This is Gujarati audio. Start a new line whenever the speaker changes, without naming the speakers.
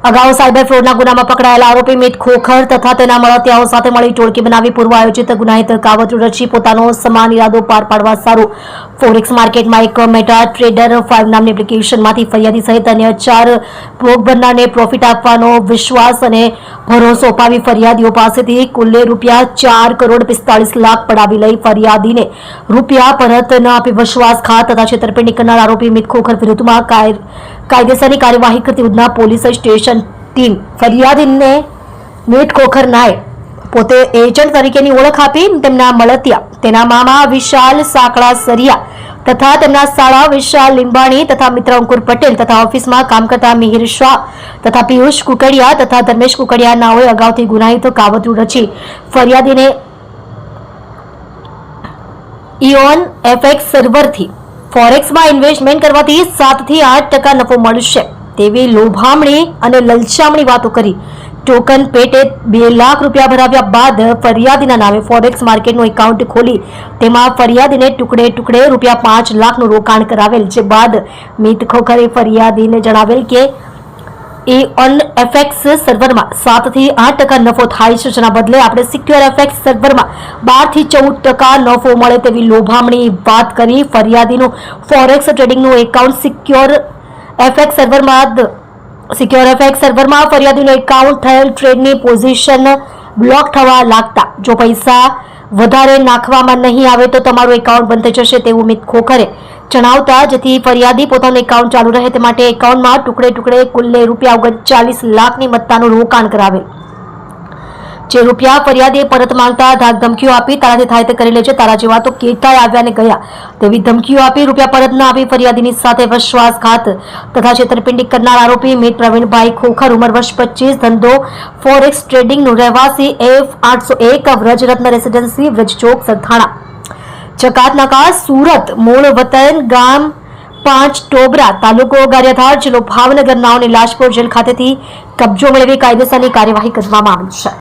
અગાઉ સાયબર ફ્રોડના ગુનામાં પકડાયેલા આરોપી મિત ખોખર તથા તેના મળતિયાઓ સાથે મળી ટોળકી બનાવી પૂર્વ આયોજિત ગુનાહિત કાવતરું રચી પોતાનો સમાન ઇરાદો પાર પાડવા સારું ફોરેક્સ માર્કેટમાં એક મેટા ટ્રેડર 5 નામની એપ્લિકેશનમાંથી ફરિયાદી સહિત અન્ય 4 ભોગ બનનારને પ્રોફિટ આપવાનો વિશ્વાસ અને ભરોસો અપાવી ફરિયાદીઓ પાસેથી કુલ્લે ₹4,45,00,000 પડાવી લઈ ફરિયાદીને રૂપિયા પરત ન આપી વિશ્વાસઘાત તથા છેતરપિંડી કરનાર આરોપી મિત ખોખર વિરુદ્ધમાં કાયદેસરની કાર્યવાહી કરતી ઉધના પોલીસ સ્ટેશન ટીમ ફરિયાદીને મિત ખોખરનાએ પોતે એજન્ટ તરીકેની ઓળખ આપી તેમના મળતિયા તેના મામા વિશાલ સાંકળા સરિયા તથા તેમના સાળા વિશાલ લીંબાણી તથા મિત્ર અંકુર પટેલ તથા ઓફિસમાં કામ કરતા મિહિર શાહ તથા પિયુષ કુકડિયા તથા ધર્મેશ કુકડિયા નાઓએ અગાઉથી ગુનાહિત કાવતરું રચી ફરિયાદીને ઇઓન એફએક્સ સર્વરથી ફોરેક્સમાં ઇન્વેસ્ટમેન્ટ કરવાથી 7 થી 8% નફો મળશે તેવી લોભામણી અને લલચામણી વાતો કરી ટોકન પેટે ₹2 લાખ ભરાવ્યા બાદ ફરિયાદીના નામે ફોરેક્સ માર્કેટનું એકાઉન્ટ ખોલી તેમાં ફરિયાદીને ટુકડે ટુકડે ₹5 લાખનું રોકાણ કરાવેલ જે બાદ મિત ખોખરે ફરિયાદીને જણાવેલ કે ઇઓન એફએક્સ સર્વરમાં 7 થી 8% નફો થાય છે જેના બદલે આપણે સિક્યોર એફએક્સ સર્વરમાં 12 થી 14% નફો મળે તેવી લોભામણી વાત કરી ફરિયાદીનું ફોરેક્સ ટ્રેડિંગનું એકાઉન્ટ સિક્યોર એફએક્સ સર્વરમાં ફરિયાદીનું એકાઉન્ટ થયેલ ટ્રેડની પોઝિશન બ્લોક થવા લાગતા જો પૈસા વધારે નાખવામાં નહીં આવે તો તમારું એકાઉન્ટ બંધ થઈ જશે તેવું મિત ખોખરે જણાવતા જેથી ફરિયાદી પોતાનું એકાઉન્ટ ચાલુ રહે તે માટે એકાઉન્ટમાં ટુકડે ટુકડે કુલ્લે ₹39 લાખની મત્તાનું રોકાણ કરાવેલ જે રૂપિયા ફરિયાદીએ પરત માંગતા ધાક ધમકીઓ આપી તારાથી થાય તે કરી લેજે તારા જેવા તો કેટલાય આવ્યા ને ગયા તેવી ધમકીઓ આપી રૂપિયા પરત ન આપી ફરિયાદીની સાથે વિશ્વાસઘાત તથા છેતરપિંડી કરનાર આરોપી મિત પ્રવીણભાઈ ખોખર ઉંમર વર્ષ 25 ધંધો ફોરેક્સ ટ્રેડિંગનું રહેવાસી F801 વ્રજરત્ન રેસિડેન્સી વ્રજ ચોક સરથાણા જકાતનાકા સુરત મૂળ વતન ગામ 5 ટોબરા તાલુકો ગારિયાધાર જિલ્લો ભાવનગર નાઓની લાજપોર જેલ ખાતેથી કબજો મેળવી કાયદેસરની કાર્યવાહી કરવામાં આવી છે।